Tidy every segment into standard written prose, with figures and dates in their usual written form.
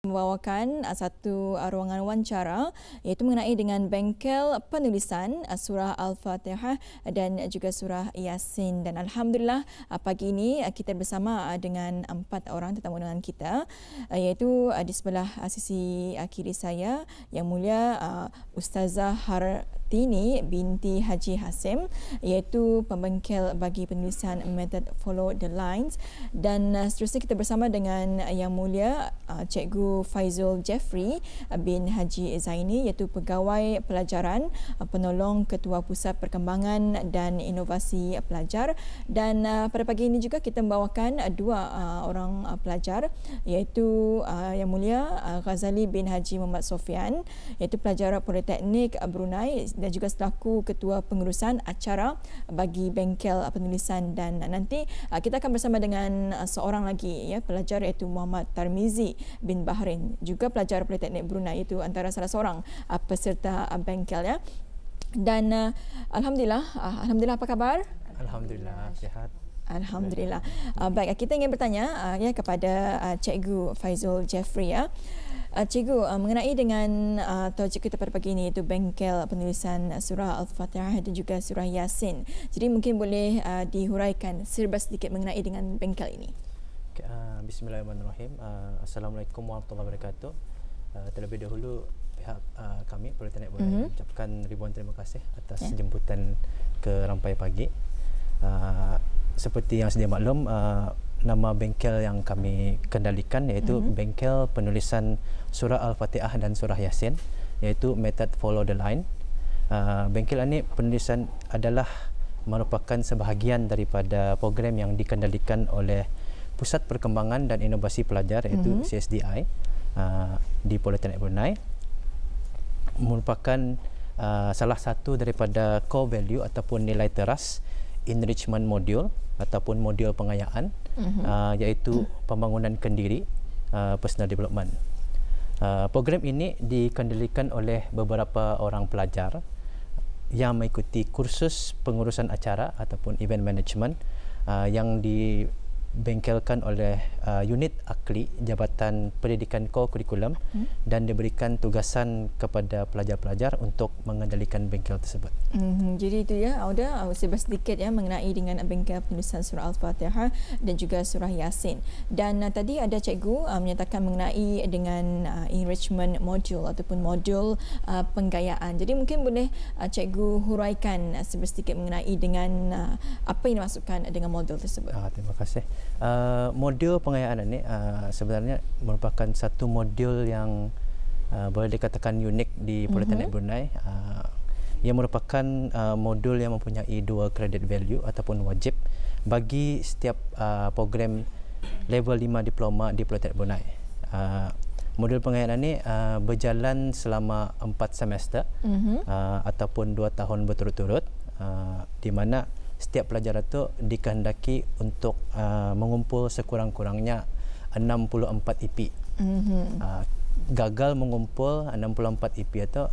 Membawakan satu ruangan wawancara iaitu mengenai dengan bengkel penulisan surah Al-Fatihah dan juga surah Yasin. Dan Alhamdulillah pagi ini kita bersama dengan 4 orang tetamu undangan kita, iaitu di sebelah sisi kiri saya Yang Mulia Ustazah Hartini binti Haji Hasim, iaitu pembengkel bagi penulisan Method Follow the Lines. Dan seterusnya kita bersama dengan Yang Mulia Cikgu Faizul Jeffrey bin Haji Zaini, iaitu pegawai pelajaran penolong Ketua Pusat Perkembangan dan Inovasi Pelajar. Dan pada pagi ini juga kita membawakan 2 orang pelajar, iaitu Yang Mulia Ghazali bin Haji Muhammad Sofian, iaitu pelajar Politeknik Brunei dan juga selaku Ketua Pengurusan Acara bagi Bengkel Penulisan. Dan nanti kita akan bersama dengan seorang lagi pelajar, iaitu Muhammad Tarmizi bin Bahrain, juga pelajar Politeknik Brunei, itu antara salah seorang peserta bengkel ya. Dan Alhamdulillah apa khabar? Alhamdulillah sihat. Alhamdulillah. Baik, kita ingin bertanya kepada Cikgu Faizul Jeffrey ya. Cikgu, mengenai dengan tajuk kita pada pagi ini, itu bengkel penulisan surah Al-Fatihah dan juga surah Yasin. Jadi mungkin boleh dihuraikan serba sedikit mengenai dengan bengkel ini. Bismillahirrahmanirrahim. Assalamualaikum warahmatullahi wabarakatuh. Terlebih dahulu pihak kami Politeknik Brunei mengucapkan ribuan terima kasih atas jemputan ke Rampai Pagi. Seperti yang sedia maklum, nama bengkel yang kami kendalikan iaitu bengkel penulisan surah Al-Fatihah dan surah Yasin, iaitu Method Follow the Line. Bengkel ini penulisan adalah merupakan sebahagian daripada program yang dikendalikan oleh Pusat Perkembangan dan Inovasi Pelajar, iaitu CSDI di Politeknik Brunei. Merupakan salah satu daripada core value ataupun nilai teras enrichment module ataupun modul pengayaan, iaitu pembangunan kendiri, personal development. Program ini dikendalikan oleh beberapa orang pelajar yang mengikuti kursus pengurusan acara ataupun event management yang dibengkelkan oleh unit akli Jabatan Pendidikan Core Curriculum dan diberikan tugasan kepada pelajar-pelajar untuk mengendalikan bengkel tersebut. Jadi itu ya, Auda, serba sedikit ya mengenai dengan bengkel penulisan surah Al-Fatihah dan juga surah Yasin. Dan tadi ada cikgu menyatakan mengenai dengan enrichment module ataupun modul penggayaan. Jadi mungkin boleh cikgu huraikan serba sedikit mengenai dengan apa yang dimaksudkan dengan modul tersebut. Terima kasih. Modul pengayaan ini sebenarnya merupakan satu modul yang boleh dikatakan unik di Politeknik Brunei. Ia merupakan modul yang mempunyai 2 credit value ataupun wajib bagi setiap program level 5 diploma di Politeknik Brunei. Modul pengayaan ini berjalan selama 4 semester ataupun 2 tahun berturut-turut, di mana setiap pelajar itu dikehendaki untuk mengumpul sekurang-kurangnya 64 IP. Gagal mengumpul 64 IP itu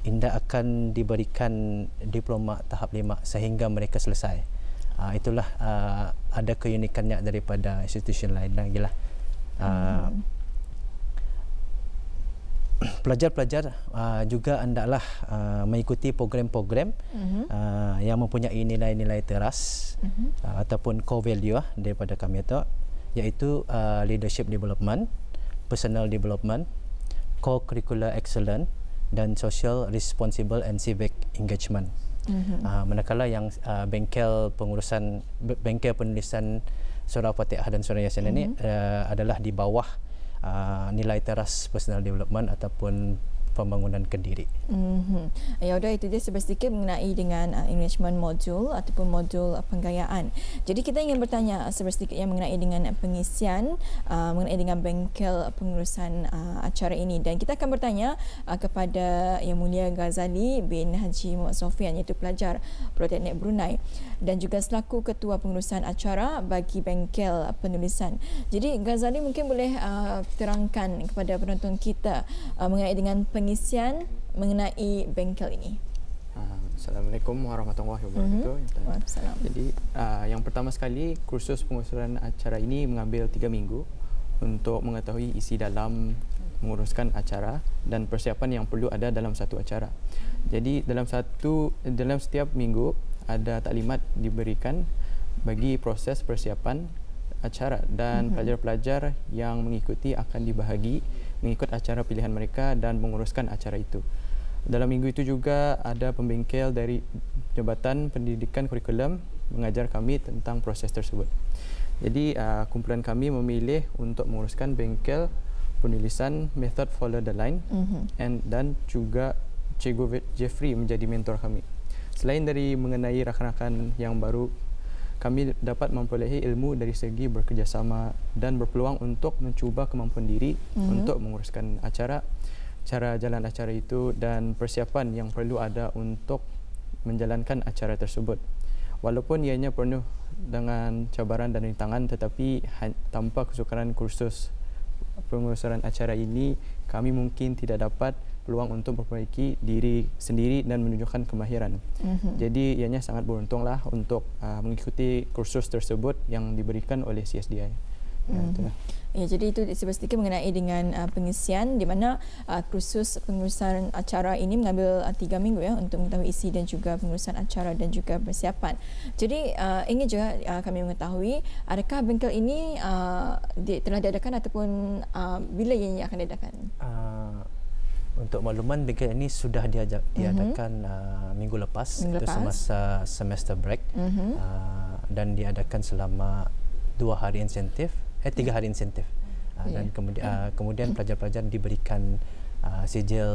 Indah akan diberikan diploma tahap 5 sehingga mereka selesai. Itulah ada keunikannya daripada institusi lain lagi lah. Pelajar-pelajar juga hendaklah mengikuti program-program yang mempunyai nilai-nilai teras ataupun core value daripada kami itu, iaitu leadership development, personal development, core curricular excellence dan social responsible and civic engagement. Manakala yang bengkel penulisan surah Fatihah dan surah Yasin ini adalah di bawah nilai teras personal development ataupun pembangunan kendiri. Ya udah, itu dia sedikit mengenai dengan enrichment module ataupun modul penggayaan. Jadi kita ingin bertanya sedikit yang mengenai dengan pengisian mengenai dengan bengkel pengurusan acara ini, dan kita akan bertanya kepada Yang Mulia Ghazali bin Haji Muhammad Sofian, iaitu pelajar Politeknik Brunei dan juga selaku Ketua Pengurusan Acara bagi Bengkel Penulisan. Jadi Ghazali mungkin boleh terangkan kepada penonton kita mengenai dengan pengisian mengenai bengkel ini. Assalamualaikum warahmatullahi wabarakatuh. Waalaikumsalam. Jadi yang pertama sekali, kursus pengurusan acara ini mengambil 3 minggu untuk mengetahui isi dalam menguruskan acara dan persiapan yang perlu ada dalam satu acara. Jadi dalam setiap minggu ada taklimat diberikan bagi proses persiapan acara dan pelajar-pelajar yang mengikuti akan dibahagi mengikut acara pilihan mereka dan menguruskan acara itu. Dalam minggu itu juga ada pembengkel dari Jabatan Pendidikan Kurikulum mengajar kami tentang proses tersebut. Jadi kumpulan kami memilih untuk menguruskan bengkel penulisan method follow the line dan juga Cikgu Jeffrey menjadi mentor kami. Selain dari mengenai rakan-rakan yang baru, kami dapat memperolehi ilmu dari segi bekerjasama dan berpeluang untuk mencuba kemampuan diri untuk menguruskan acara, cara jalan acara itu dan persiapan yang perlu ada untuk menjalankan acara tersebut. Walaupun ianya penuh dengan cabaran dan rintangan, tetapi tanpa kesukaran kursus pengurusan acara ini, kami mungkin tidak dapat peluang untuk memperbaiki diri sendiri dan menunjukkan kemahiran. Jadi ianya sangat beruntunglah untuk mengikuti kursus tersebut yang diberikan oleh CSDI. Ya, jadi itu sedikit mengenai dengan pengisian di mana kursus pengurusan acara ini mengambil 3 minggu ya untuk mengetahui isi dan juga pengurusan acara dan juga persiapan. Jadi ingin juga kami mengetahui adakah bengkel ini telah diadakan ataupun bila ianya akan diadakan? Untuk makluman, bengkel ini sudah diadakan minggu lepas, itu semasa semester break dan diadakan selama 3 hari insentif. Dan kemudian pelajar-pelajar diberikan sijil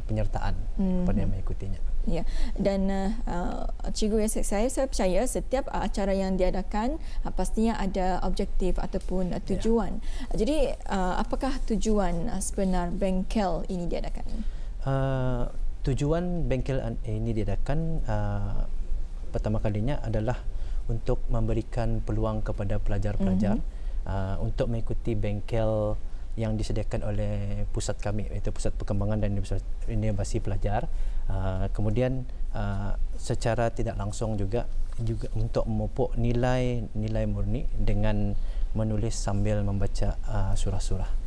penyertaan kepada yang mengikutinya. Ya, dan cikgu, saya percaya setiap acara yang diadakan pastinya ada objektif ataupun tujuan. Jadi apakah tujuan sebenar bengkel ini diadakan? Tujuan bengkel ini diadakan pertama kalinya adalah untuk memberikan peluang kepada pelajar-pelajar untuk mengikuti bengkel yang disediakan oleh pusat kami, iaitu Pusat Perkembangan dan Inovasi Pelajar. Kemudian secara tidak langsung juga untuk memupuk nilai murni dengan menulis sambil membaca surah-surah.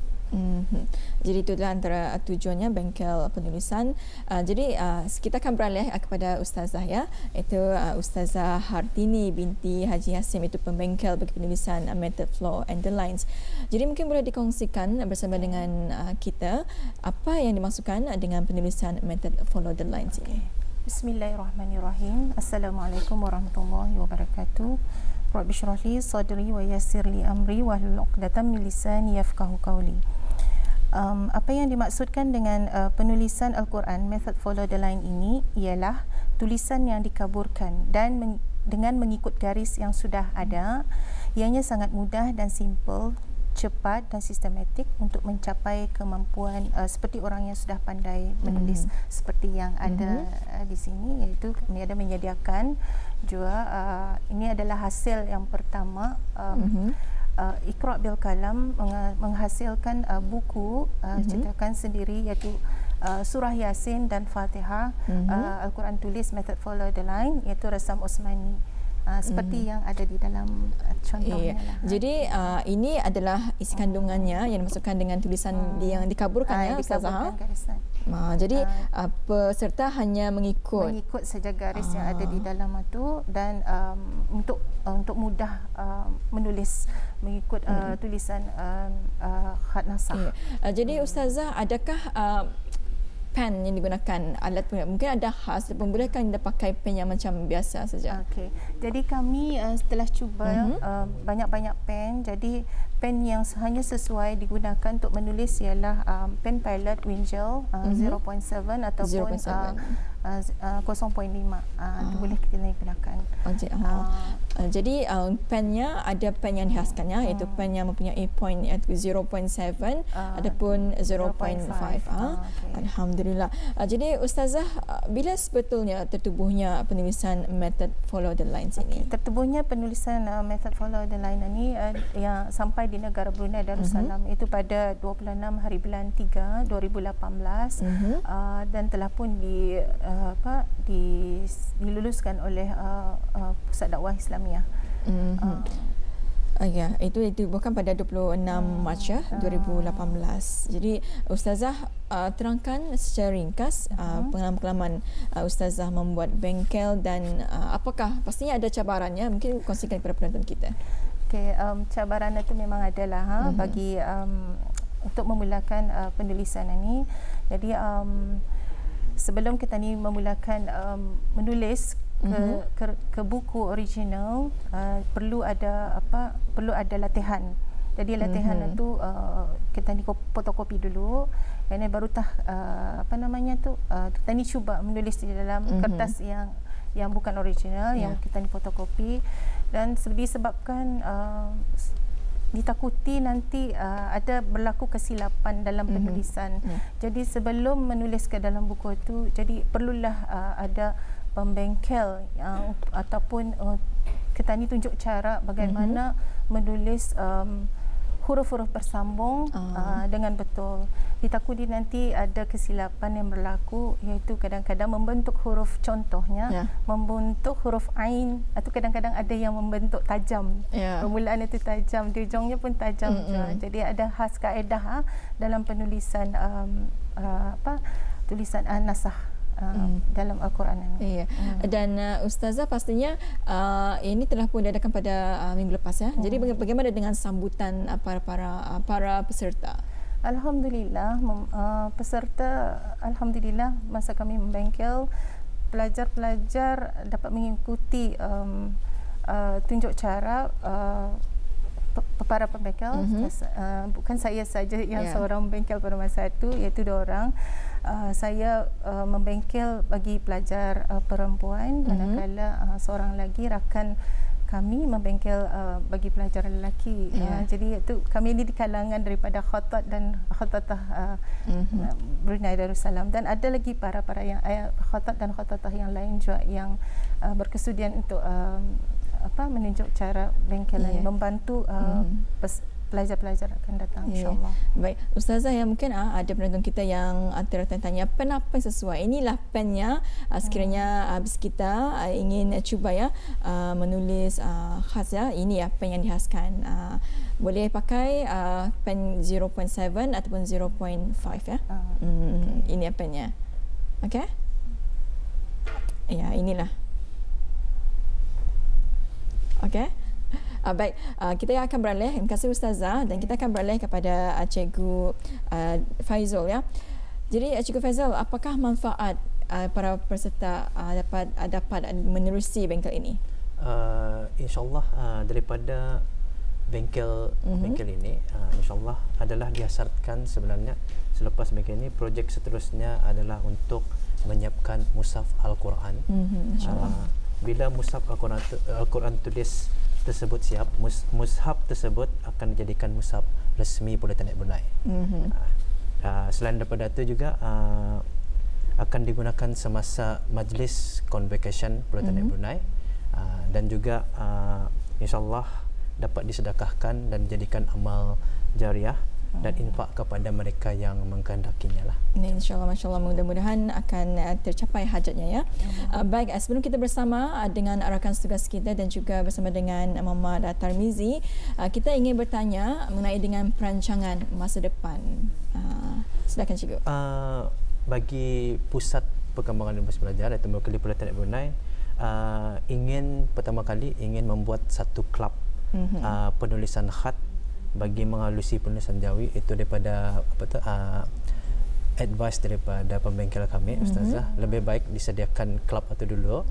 Jadi itulah antara tujuannya bengkel penulisan. Jadi kita akan beralih kepada Ustazah ya, iaitu Ustazah Hartini binti Haji Hasim, itu pembengkel bagi penulisan method flow and the lines. Jadi mungkin boleh dikongsikan bersama dengan kita apa yang dimaksudkan dengan penulisan method follow the lines ini. Bismillahirrahmanirrahim. Assalamualaikum warahmatullahi wabarakatuh. Rabbi shrah li sadri wa yassir li amri wahlul 'uqdatam min lisani yafqahu qawli. Apa yang dimaksudkan dengan penulisan Al-Quran method follow the line ini ialah tulisan yang dikaburkan dan dengan mengikut garis yang sudah ada. Ianya sangat mudah dan simple, cepat dan sistematik untuk mencapai kemampuan seperti orang yang sudah pandai menulis seperti yang ada di sini, iaitu kami ada menyediakan juga ini adalah hasil yang pertama. Iqra' bil Kalam menghasilkan buku cetakan sendiri, iaitu surah Yasin dan Fatihah, Al-Quran tulis method follow the line, iaitu Rasam Osmani. Seperti yang ada di dalam contohnya. Jadi ini adalah isi kandungannya yang dimasukkan dengan tulisan yang dikaburkan ya Ustazah. Jadi peserta hanya mengikut saja garis yang ada di dalam itu dan untuk mudah menulis mengikut tulisan khat nasakh. Jadi Ustazah, adakah pen yang digunakan, alat mungkin ada khas, bolehkah anda pakai pen yang macam biasa saja? Okey. Jadi kami setelah cuba banyak-banyak pen, jadi pen yang hanya sesuai digunakan untuk menulis ialah pen Pilot Wingel 0.7 ataupun 0.5 itu boleh kita gunakan. Jadi pennya ada pen yang dihaskannya, iaitu pen yang mempunyai point iaitu 0.7 ataupun 0.5. Alhamdulillah. Jadi Ustazah, bila sebetulnya tertubuhnya penulisan method follow the lines ini? Tertubuhnya penulisan method follow the line ini yang sampai di negara Brunei Darussalam itu pada 26 hari bulan 3 2018 dan telah pun diluluskan oleh Pusat Dakwah Islamiyah. Ya, itu ditubuhkan pada 26 Mac 2018. Jadi Ustazah terangkan secara ringkas pengalaman Ustazah membuat bengkel dan apakah pastinya ada cabarannya, mungkin kongsikan kepada penonton kita. Okey, cabaran itu memang adalah bagi untuk memulakan penulisan ini. Jadi sebelum kita ni memulakan menulis ke buku original, perlu ada latihan. Jadi latihan itu kita ni fotokopi dulu, dan barutah kita ni cuba menulis di dalam kertas yang bukan original, yang kita ni fotokopi, dan disebabkan ditakuti nanti ada berlaku kesilapan dalam penulisan. Jadi sebelum menulis ke dalam buku itu, jadi perlulah ada pembengkel ataupun kita ni tunjuk cara bagaimana menulis huruf-huruf bersambung dengan betul. Ditakuti nanti ada kesilapan yang berlaku, iaitu kadang-kadang membentuk huruf, contohnya membentuk huruf ain, atau kadang-kadang ada yang membentuk tajam. Permulaan itu tajam, di ujungnya pun tajam. Jadi ada khas kaedah dalam penulisan tulisan nasakh dalam Al-Quran ini. Dan Ustazah pastinya ini telah pun diadakan pada minggu lepas ya. Jadi bagaimana dengan sambutan para peserta? Alhamdulillah, peserta alhamdulillah masa kami membengkel, pelajar-pelajar dapat mengikuti tunjuk cara para pembengkel. Bukan saya saja yang seorang membengkel pada masa itu, iaitu 2 orang. Saya membengkel bagi pelajar perempuan, manakala seorang lagi rakan kami membengkel bagi pelajar lelaki. Jadi itu kami ini di kalangan daripada khatat dan khatatah Brunei Darussalam, dan ada lagi para yang khatat dan khatatah yang lain juga yang berkesudian untuk menunjuk cara bengkelan, membantu pelajar-pelajar akan datang, insyaAllah. Baik, Ustazah, yang mungkin ada penonton kita yang tanya pen apa yang sesuai. Inilah pennya sekiranya habis kita ingin cuba menulis khas ini pen yang dihaskan. Boleh pakai pen 0.7 ataupun 0.5 ini pennya. Okey? Ya, inilah. Okey. Baik, kita akan beralih. Terima kasih Ustazah, dan kita akan beralih kepada Cikgu Faizul ya. Jadi Cikgu Faizul, apakah manfaat para peserta dapat menerusi bengkel ini? InsyaAllah daripada bengkel ini InsyaAllah adalah diasaskan sebenarnya selepas bengkel ini, projek seterusnya adalah untuk menyiapkan mushaf Al-Quran. Bila mushaf Al-Quran tulis tersebut siap, mushaf tersebut akan dijadikan mushaf resmi Politeknik Brunei. Selain daripada itu juga akan digunakan semasa majlis convocation Politeknik Brunei, dan juga insyaAllah dapat disedekahkan dan dijadikan amal jariah dan infak kepada mereka yang mengkehendakinya lah. InsyaAllah, masya-Allah, mudah-mudahan akan tercapai hajatnya ya. Baik, sebelum kita bersama dengan rakan tugas kita dan juga bersama dengan Muhammad Tarmizi, kita ingin bertanya mengenai dengan perancangan masa depan. Silakan Cikgu. Bagi Pusat Perkembangan Universiti Belajar atau mewakili Politeknik Brunei, pertama kali ingin membuat satu klub penulisan khat bagi menghalusi penulisan Jawi. Itu daripada advice daripada pembengkel kami, Ustazah, lebih baik disediakan klub itu dulu,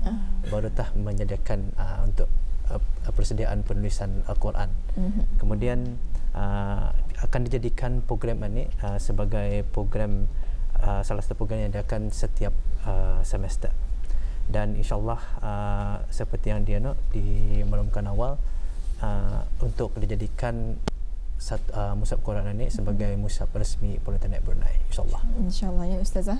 baru menyediakan untuk persediaan penulisan Al-Quran. Kemudian akan dijadikan program ini sebagai program salah satu program yang diadakan setiap semester, dan insyaAllah seperti yang dia dimaklumkan awal, untuk dijadikan mushaf Quran ini sebagai mushaf resmi Politeknik Brunei, insyaAllah. InsyaAllah ya Ustazah.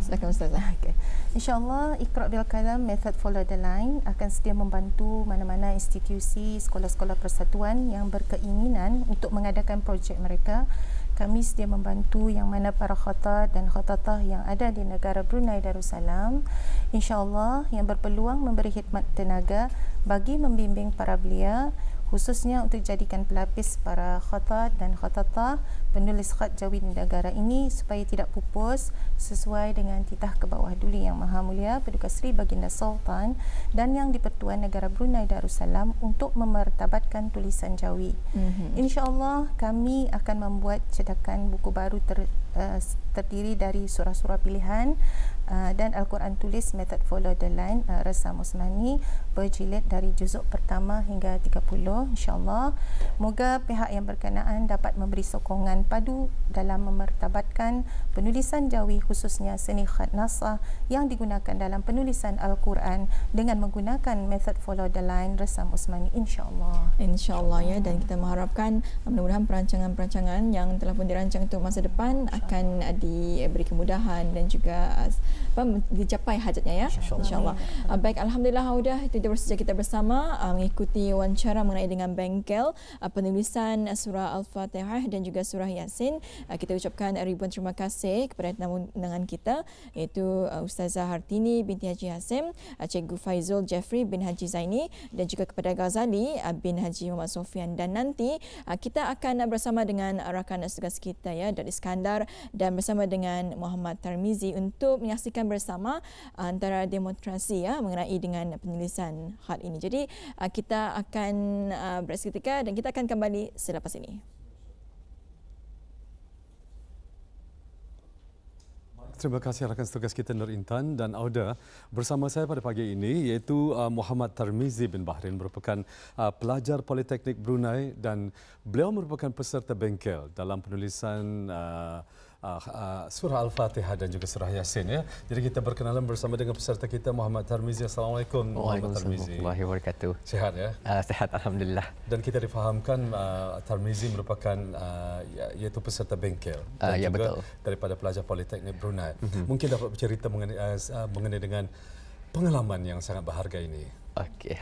Silakan Ustazah. Okay. InsyaAllah Iqra' bil Qalam Method Follow the Line akan sedia membantu mana-mana institusi, sekolah-sekolah persatuan yang berkeinginan untuk mengadakan projek mereka. Kami sedia membantu yang mana para khatat dan khatatah yang ada di negara Brunei Darussalam, insyaAllah, yang berpeluang memberi khidmat tenaga bagi membimbing para belia khususnya untuk jadikan pelapis para khatat dan khatatah penulis khat Jawi di negara ini supaya tidak pupus sesuai dengan titah ke bawah Duli Yang Maha Mulia Paduka Seri Baginda Sultan dan Yang di-Pertuan Negara Brunei Darussalam untuk memartabatkan tulisan Jawi. InsyaAllah kami akan membuat cetakan buku baru terdiri dari surah-surah pilihan dan Al-Quran tulis Method Follow the Line Resam Osmani berjilid dari juzuk pertama hingga 30 insyaAllah. Moga pihak yang berkenaan dapat memberi sokongan padu dalam memartabatkan penulisan Jawi khususnya seni khat nasah yang digunakan dalam penulisan Al-Quran dengan menggunakan Method Follow the Line Resam Osmani insyaAllah. InsyaAllah ya, dan kita mengharapkan mudah-mudahan perancangan-perancangan yang telah pun dirancang untuk masa depan akan diberi kemudahan dan juga dicapai hajatnya ya, insyaAllah. Baik, Alhamdulillah Audah, itu dia saja kita bersama mengikuti wawancara mengenai dengan bengkel penulisan surah Al-Fatihah dan juga surah Yasin. Kita ucapkan ribuan terima kasih kepada tetamu undangan kita, iaitu Ustazah Hartini binti Haji Hasim, Cikgu Faizul Jeffrey bin Haji Zaini dan juga kepada Ghazali bin Haji Muhammad Sofian. Dan nanti kita akan bersama dengan rakan tugas kita ya, Datuk Iskandar, dan bersama dengan Muhammad Tarmizi untuk menyaksikan bersama antara demonstrasi ya mengenai dengan penulisan khat ini. Jadi kita akan berehat seketika dan kita akan kembali selepas ini. Terima kasih rakan tugas kita Nur Intan dan Auda. Bersama saya pada pagi ini iaitu Muhammad Tarmizi bin Bahrin, merupakan pelajar Politeknik Brunei dan beliau merupakan peserta bengkel dalam penulisan surah Al-Fatihah dan juga surah Yasin ya. Jadi kita berkenalan bersama dengan peserta kita Muhammad Tarmizi. Assalamualaikum. Waalaikumsalam warahmatullahi wabarakatuh. Sihat ya? Sehat alhamdulillah. Dan kita difahamkan Tarmizi merupakan iaitu peserta bengkel dan ya, juga betul. daripada pelajar Politeknik Brunei. Mungkin dapat bercerita mengenai dengan pengalaman yang sangat berharga ini. Okey.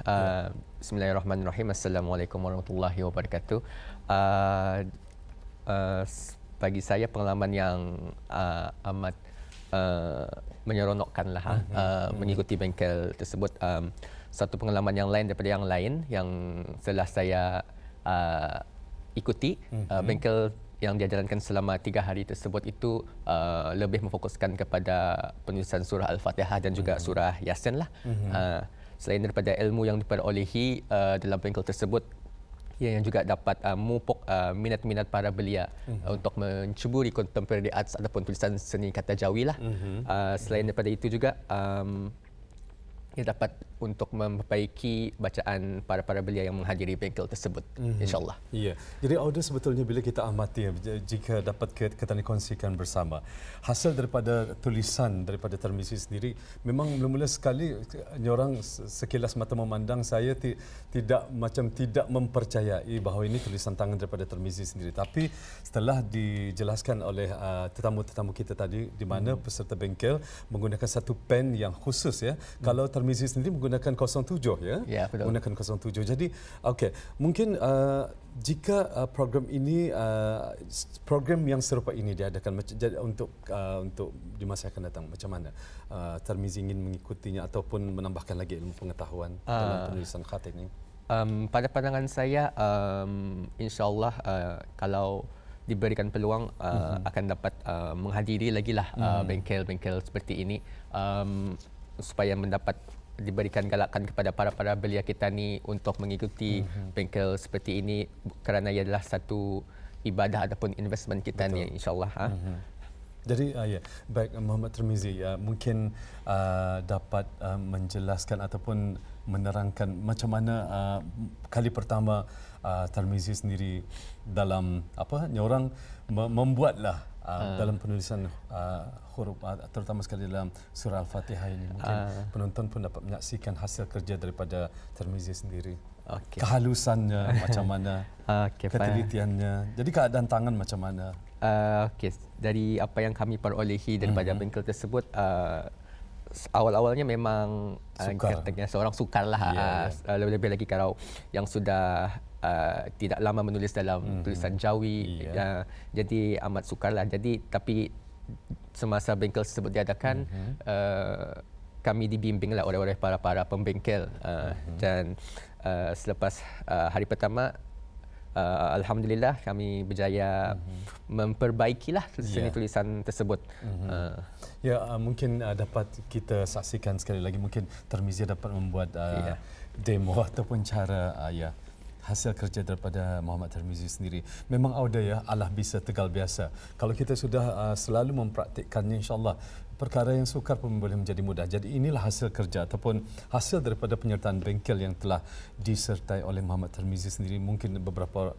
Bismillahirrahmanirrahim. Assalamualaikum warahmatullahi wabarakatuh. Bagi saya pengalaman yang amat menyeronokkanlah mengikuti bengkel tersebut. Satu pengalaman yang lain daripada yang lain yang telah saya ikuti. Bengkel yang dijalankan selama 3 hari tersebut itu lebih memfokuskan kepada penulisan surah Al-Fatihah dan juga surah Yasin lah. Selain daripada ilmu yang diperolehi dalam bengkel tersebut, yang juga dapat memupuk minat-minat para belia untuk mencuburi contemporary arts ataupun tulisan seni kata Jawi lah. Selain daripada itu juga ia dapat untuk memperbaiki bacaan para belia yang menghadiri bengkel tersebut, insyaAllah. Ya, jadi Auda sebetulnya bila kita amati jika dapat kita kongsikan bersama hasil daripada tulisan daripada Tarmizi sendiri, memang mula-mula sekali orang sekilas mata memandang saya tidak mempercayai bahawa ini tulisan tangan daripada Tarmizi sendiri. Tapi setelah dijelaskan oleh tetamu-tetamu kita tadi di mana peserta bengkel menggunakan satu pen yang khusus ya. Kalau Tarmizi sendiri menggunakan 07 ya. Ya, betul. Menggunakan 07. Jadi okey, mungkin jika program ini program yang serupa ini diadakan untuk di masa akan datang, macam mana Tarmizi ingin mengikutinya ataupun menambahkan lagi ilmu pengetahuan dalam penulisan khat ini? Pada pandangan saya, insyaAllah kalau diberikan peluang akan dapat menghadiri lagi lah bengkel-bengkel seperti ini, supaya diberikan galakan kepada para belia kita ni untuk mengikuti bengkel seperti ini, kerana ia adalah satu ibadah ataupun investment kita. Betul. Ni insyaAllah. Jadi ya, baik Muhammad Tarmizi, mungkin dapat menjelaskan ataupun menerangkan macam mana kali pertama Tarmizi sendiri dalam orang membuatlah dalam penulisan huruf, terutama sekali dalam surah Al-Fatihah ini. Mungkin penonton pun dapat menyaksikan hasil kerja daripada Tarmizi sendiri. Okay. Kehalusannya macam mana, ketelitiannya. Jadi keadaan tangan macam mana? Okey, dari apa yang kami perolehi daripada bengkel tersebut, awal-awalnya memang katanya seorang sukar lah. Lebih lagi kalau yang sudah tidak lama menulis dalam tulisan Jawi, jadi amat sukar lah. Jadi tapi semasa bengkel tersebut diadakan, kami dibimbinglah oleh para pembengkel dan selepas hari pertama alhamdulillah kami berjaya memperbaikilah tulisan tersebut. Mungkin dapat kita saksikan sekali lagi, mungkin Tarmizi dapat membuat demo ataupun cara hasil kerja daripada Muhammad Tarmizi sendiri. Memang Auda Allah bisa tegal biasa. Kalau kita sudah selalu mempraktikkannya, insya-Allah perkara yang sukar pun boleh menjadi mudah. Jadi inilah hasil kerja ataupun hasil daripada penyertaan bengkel yang telah disertai oleh Muhammad Tarmizi sendiri. Mungkin beberapa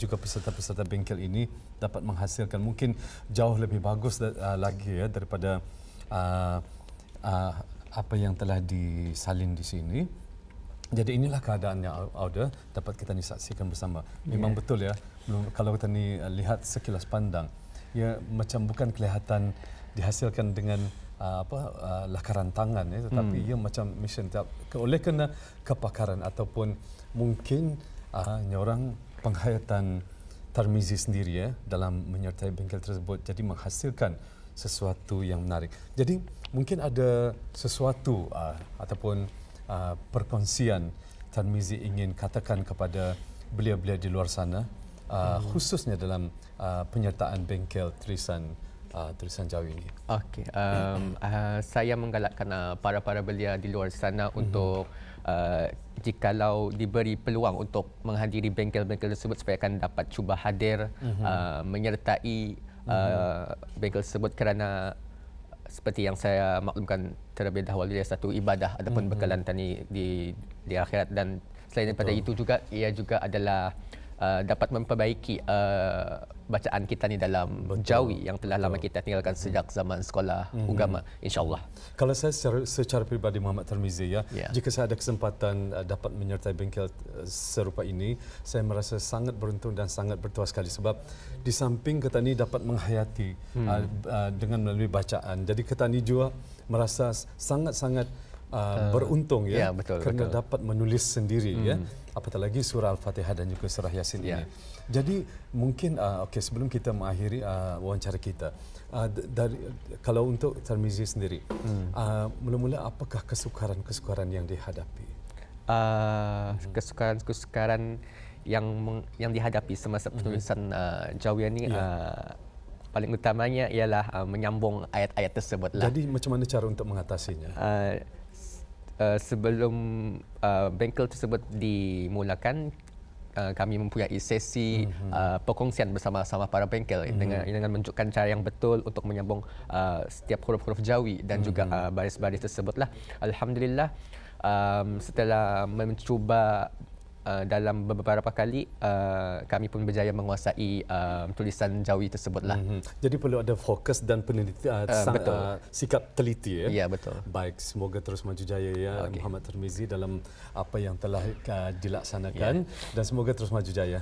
juga peserta-peserta bengkel ini dapat menghasilkan mungkin jauh lebih bagus lagi daripada apa yang telah disalin di sini. Jadi inilah keadaan yang Auda dapat kita saksikan bersama. Memang betul kalau kita lihat sekilas pandang, macam bukan kelihatan dihasilkan dengan lakaran tangan, tetapi ia macam mesin. Oleh kerana kepakaran ataupun mungkin orang penghayatan Tarmizi sendiri dalam menyertai bengkel tersebut, jadi menghasilkan sesuatu yang menarik. Jadi mungkin ada sesuatu ataupun perkongsian Tarmizi ingin katakan kepada beliau-beliau di luar sana, khususnya dalam penyertaan bengkel tulisan Jawi ini. Okey, saya menggalakkan para belia di luar sana untuk jikalau diberi peluang untuk menghadiri bengkel-bengkel tersebut supaya akan dapat cuba hadir menyertai bengkel tersebut, kerana seperti yang saya maklumkan terlebih dahulu, dia satu ibadah ataupun bekalan tani di akhirat, dan selain daripada itu juga ia juga adalah dapat memperbaiki bacaan kita ni dalam Jawi yang telah lama kita tinggalkan sejak zaman sekolah agama, insya-Allah. Kalau saya secara peribadi Muhammad Tarmizi, jika saya ada kesempatan dapat menyertai bengkel serupa ini, saya merasa sangat beruntung dan sangat bertuah sekali, sebab di samping ketani dapat menghayati dengan melalui bacaan, jadi ketani juga merasa sangat-sangat beruntung betul, kerana dapat menulis sendiri apatah lagi surah Al-Fatihah dan juga surah Yasin ini. Jadi mungkin sebelum kita mengakhiri wawancara kita, kalau untuk Tarmizi sendiri, mula-mula apakah kesukaran yang dihadapi? Kesukaran yang dihadapi semasa penulisan Jawi ini paling utamanya ialah menyambung ayat-ayat tersebut lah. Jadi macam mana cara untuk mengatasinya? Sebelum bengkel tersebut dimulakan, kami mempunyai sesi perkongsian bersama-sama para bengkel dengan menunjukkan cara yang betul untuk menyambung setiap huruf-huruf Jawi dan juga baris-baris tersebutlah. Alhamdulillah, setelah mencuba dalam beberapa kali, kami pun berjaya menguasai tulisan Jawi tersebutlah. Jadi perlu ada fokus dan penelitian, sikap teliti. Ya, betul. Baik, semoga terus maju jaya Muhammad Tarmizi dalam apa yang telah dilaksanakan dan semoga terus maju jaya.